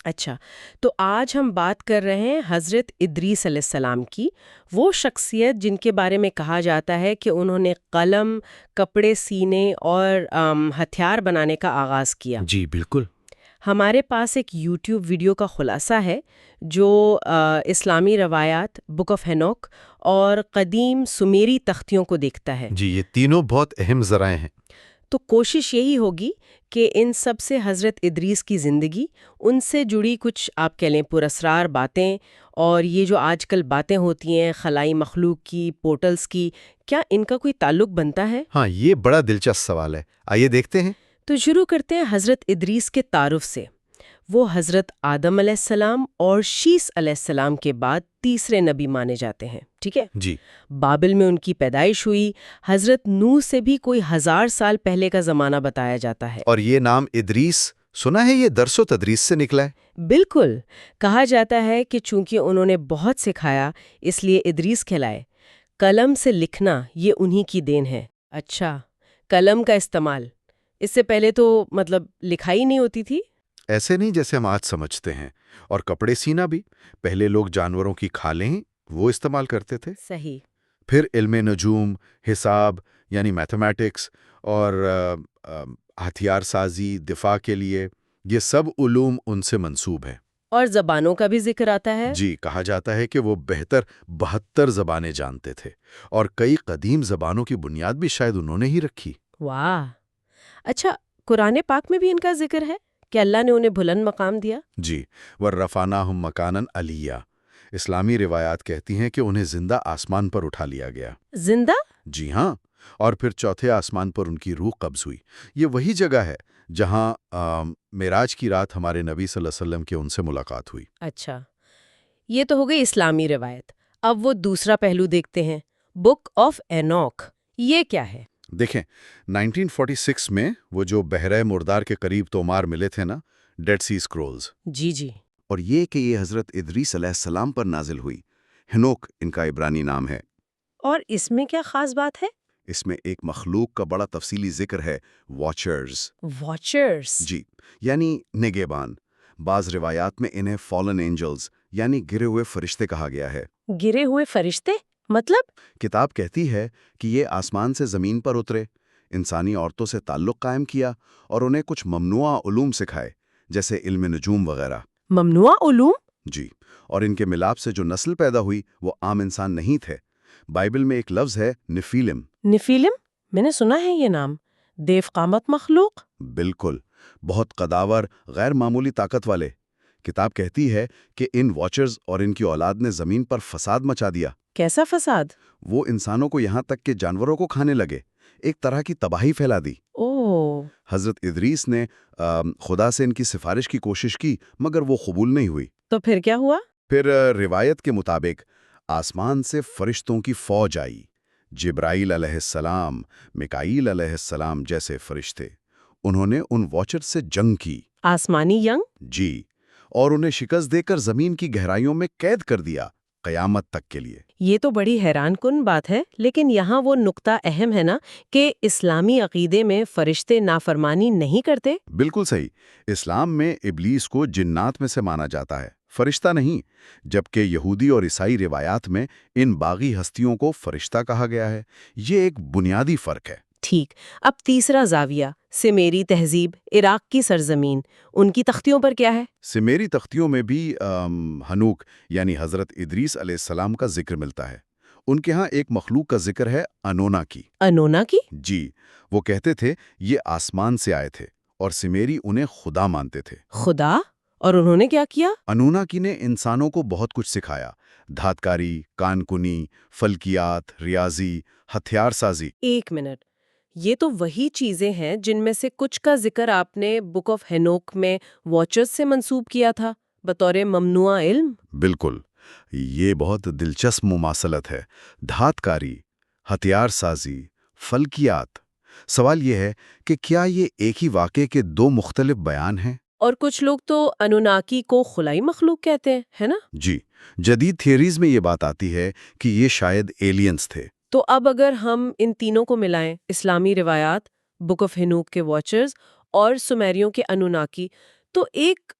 اچھا، تو آج ہم بات کر رہے ہیں حضرت ادریس علیہ السلام کی، وہ شخصیت جن کے بارے میں کہا جاتا ہے کہ انہوں نے قلم، کپڑے سینے اور ہتھیار بنانے کا آغاز کیا۔ جی بالکل۔ ہمارے پاس ایک یوٹیوب ویڈیو کا خلاصہ ہے جو اسلامی روایات، بک آف ہینوک اور قدیم سمیری تختیوں کو دیکھتا ہے۔ جی، یہ تینوں بہت اہم ذرائع ہیں۔ تو کوشش یہی ہوگی کہ ان سب سے حضرت ادریس کی زندگی، ان سے جڑی کچھ آپ کہہ لیں پراسرار باتیں، اور یہ جو آج کل باتیں ہوتی ہیں خلائی مخلوق کی، پورٹلز کی، کیا ان کا کوئی تعلق بنتا ہے؟ ہاں، یہ بڑا دلچسپ سوال ہے، آئیے دیکھتے ہیں۔ تو شروع کرتے ہیں حضرت ادریس کے تعارف سے۔ وہ حضرت آدم علیہ السلام اور شیس علیہ السلام کے بعد تیسرے نبی مانے جاتے ہیں، ٹھیک ہے؟ جی بابل میں ان کی پیدائش ہوئی، حضرت نوح سے بھی کوئی 1000 سال پہلے کا زمانہ بتایا جاتا ہے۔ اور یہ نام ادریس، سنا ہے یہ درس و تدریس سے نکلا ہے؟ بالکل، کہا جاتا ہے کہ چونکہ انہوں نے بہت سکھایا اس لیے ادریس کہلائے۔ قلم سے لکھنا یہ انہی کی دین ہے۔ اچھا، قلم کا استعمال، اس سے پہلے تو مطلب لکھائی نہیں ہوتی تھی؟ ایسے نہیں جیسے ہم آج سمجھتے ہیں۔ اور کپڑے سینا بھی، پہلے لوگ جانوروں کی کھالیں وہ استعمال کرتے تھے۔ صحیح۔ پھر علم نجوم، حساب یعنی میتھمیٹکس، اور ہتھیار سازی، دفاع کے لیے، یہ سب علوم ان سے منسوب ہیں۔ اور زبانوں کا بھی ذکر آتا ہے؟ جی، کہا جاتا ہے کہ وہ بہتر 72 زبانیں جانتے تھے، اور کئی قدیم زبانوں کی بنیاد بھی شاید انہوں نے ہی رکھی۔ واہ! اچھا، قرآن پاک میں بھی ان کا ذکر ہے کہ اللہ نے انہیں بلند مقام دیا؟ جی، وَرَفَعْنَاهُمْ مَكَانًا عَلِيًّا، اسلامی روایات کہتی ہیں کہ انہیں زندہ آسمان پر اٹھا لیا گیا۔ زندہ؟ جی ہاں، اور پھر چوتھے آسمان پر ان کی روح قبض ہوئی۔ یہ وہی جگہ ہے جہاں معراج کی رات ہمارے نبی صلی اللہ علیہ وسلم کی ان سے ملاقات ہوئی۔ اچھا، یہ تو ہو گئی اسلامی روایت۔ اب وہ دوسرا پہلو دیکھتے ہیں، بک آف اینوک، یہ کیا ہے؟ دیکھیں، 1946 میں وہ جو بحیرہ مردار کے قریب تومار ملے تھے نا، ڈیڈ سی اسکرولز، جی جی۔ اور یہ کہ یہ حضرت ادریس علیہ السلام پر نازل ہوئی۔ ہنوک ان کا عبرانی نام ہے۔ اور اس میں کیا خاص بات ہے؟ اس میں ایک مخلوق کا بڑا تفصیلی ذکر ہے، واچرز۔ واچرز؟ جی، یعنی نگہبان۔ بعض روایات میں انہیں فالن اینجلز یعنی گرے ہوئے فرشتے کہا گیا ہے۔ گرے ہوئے فرشتے مطلب؟ کتاب کہتی ہے کہ یہ آسمان سے زمین پر اترے، انسانی عورتوں سے تعلق قائم کیا اور انہیں کچھ ممنوعہ علوم سکھائے، جیسے علم نجوم وغیرہ۔ ممنوعہ علوم؟ جی، اور ان کے ملاپ سے جو نسل پیدا ہوئی وہ عام انسان نہیں تھے۔ بائبل میں ایک لفظ ہے نفیلم۔ نفیلم؟ میں نے سنا ہے یہ نام۔ دیو قامت مخلوق؟ بالکل، بہت قداور، غیر معمولی طاقت والے۔ کتاب کہتی ہے کہ ان واچرز اور ان کی اولاد نے زمین پر فساد مچا دیا۔ کیسا فساد؟ وہ انسانوں کو یہاں تک کہ جانوروں کو کھانے لگے، ایک طرح کی تباہی پھیلا دی۔ اوہ! حضرت ادریس نے خدا سے ان کی سفارش کی کوشش کی، مگر وہ قبول نہیں ہوئی۔ تو پھر کیا ہوا؟ پھر روایت کے مطابق آسمان سے فرشتوں کی فوج آئی، جبرائیل علیہ السلام، میکائیل علیہ السلام جیسے فرشتے۔ انہوں نے ان واچر سے جنگ کی۔ آسمانی ینگ؟ جی، اور انہیں شکست دے کر زمین کی گہرائیوں میں قید کر دیا، قیامت تک کے لیے۔ یہ تو بڑی حیران کن بات ہے، لیکن یہاں وہ نقطہ اہم ہے نا کہ اسلامی عقیدے میں فرشتے نافرمانی نہیں کرتے؟ بالکل صحیح۔ اسلام میں ابلیس کو جنات میں سے مانا جاتا ہے، فرشتہ نہیں، جبکہ یہودی اور عیسائی روایات میں ان باغی ہستیوں کو فرشتہ کہا گیا ہے۔ یہ ایک بنیادی فرق ہے۔ ٹھیک، اب تیسرا زاویہ، سمیری تہذیب، عراق کی سرزمین، ان کی تختیوں پر کیا ہے؟ سمیری تختیوں میں بھی ہنوک یعنی حضرت ادریس علیہ السلام کا ذکر ملتا ہے۔ ان کے ہاں ایک مخلوق کا ذکر ہے، انونا کی۔ انونا کی؟ جی، وہ کہتے تھے یہ آسمان سے آئے تھے، اور سمیری انہیں خدا مانتے تھے۔ خدا؟ اور انہوں نے کیا کیا؟ انونا کی نے انسانوں کو بہت کچھ سکھایا، دھاتکاری، کانکنی، فلکیات، ریاضی، ہتھیار سازی۔ ایک منٹ، یہ تو وہی چیزیں ہیں جن میں سے کچھ کا ذکر آپ نے بک آف ہینوک میں واچرز سے منسوب کیا تھا بطور ممنوعہ علم؟ بالکل، یہ بہت دلچسپ مماثلت ہے۔ دھاتکاری، ہتھیار سازی، فلکیات۔ سوال یہ ہے کہ کیا یہ ایک ہی واقعے کے دو مختلف بیان ہیں؟ اور کچھ لوگ تو انوناکی کو خلائی مخلوق کہتے ہیں، ہے نا؟ جی، جدید تھیوریز میں یہ بات آتی ہے کہ یہ شاید ایلینز تھے۔ تو اب اگر ہم ان تینوں کو ملائیں، اسلامی روایات، بک آف ہنوک کے واچرز اور سمیریوں کے انوناکی، تو ایک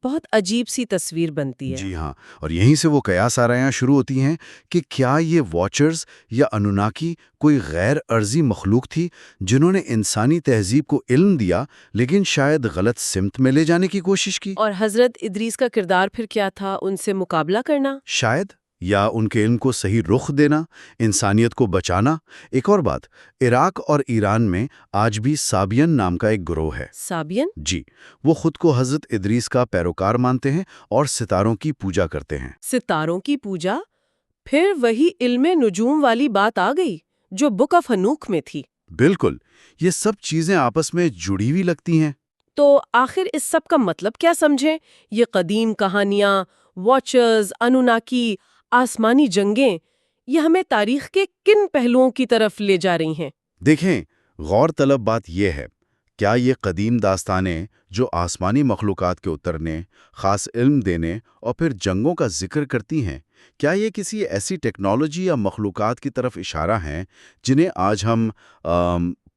بہت عجیب سی تصویر بنتی ہے۔ جی ہاں، اور یہیں سے وہ قیاس آرائیاں شروع ہوتی ہیں کہ کیا یہ واچرز یا انوناکی کوئی غیر ارضی مخلوق تھی جنہوں نے انسانی تہذیب کو علم دیا لیکن شاید غلط سمت میں لے جانے کی کوشش کی؟ اور حضرت ادریس کا کردار پھر کیا تھا؟ ان سے مقابلہ کرنا؟ شاید، یا ان کے علم کو صحیح رخ دینا، انسانیت کو بچانا۔ ایک اور بات، عراق اور ایران میں آج بھی سابین نام کا ایک گروہ ہے۔ سابین؟ جی، وہ خود کو حضرت ادریس کا پیروکار مانتے ہیں اور ستاروں کی پوجا کرتے ہیں۔ ستاروں کی پوجا؟ پھر وہی علم نجوم والی بات آ گئی جو بک آف ہنوک میں تھی۔ بالکل، یہ سب چیزیں آپس میں جڑی ہوئی لگتی ہیں۔ تو آخر اس سب کا مطلب کیا سمجھیں؟ یہ قدیم کہانیاں، واچرز، انوناکی، آسمانی جنگیں، یہ ہمیں تاریخ کے کن پہلوؤں کی طرف لے جا رہی ہیں؟ دیکھیں، غور طلب بات یہ ہے، کیا یہ قدیم داستانیں جو آسمانی مخلوقات کے اترنے، خاص علم دینے اور پھر جنگوں کا ذکر کرتی ہیں، کیا یہ کسی ایسی ٹیکنالوجی یا مخلوقات کی طرف اشارہ ہیں جنہیں آج ہم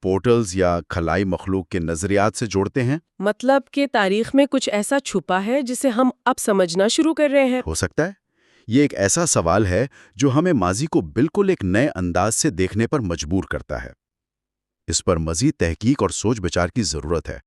پورٹلز یا خلائی مخلوق کے نظریات سے جوڑتے ہیں؟ مطلب کہ تاریخ میں کچھ ایسا چھپا ہے جسے ہم اب سمجھنا شروع کر رہے ہیں؟ ہو سکتا ہے۔ یہ ایک ایسا سوال ہے جو ہمیں ماضی کو بالکل ایک نئے انداز سے دیکھنے پر مجبور کرتا ہے۔ اس پر مزید تحقیق اور سوچ بچار کی ضرورت ہے۔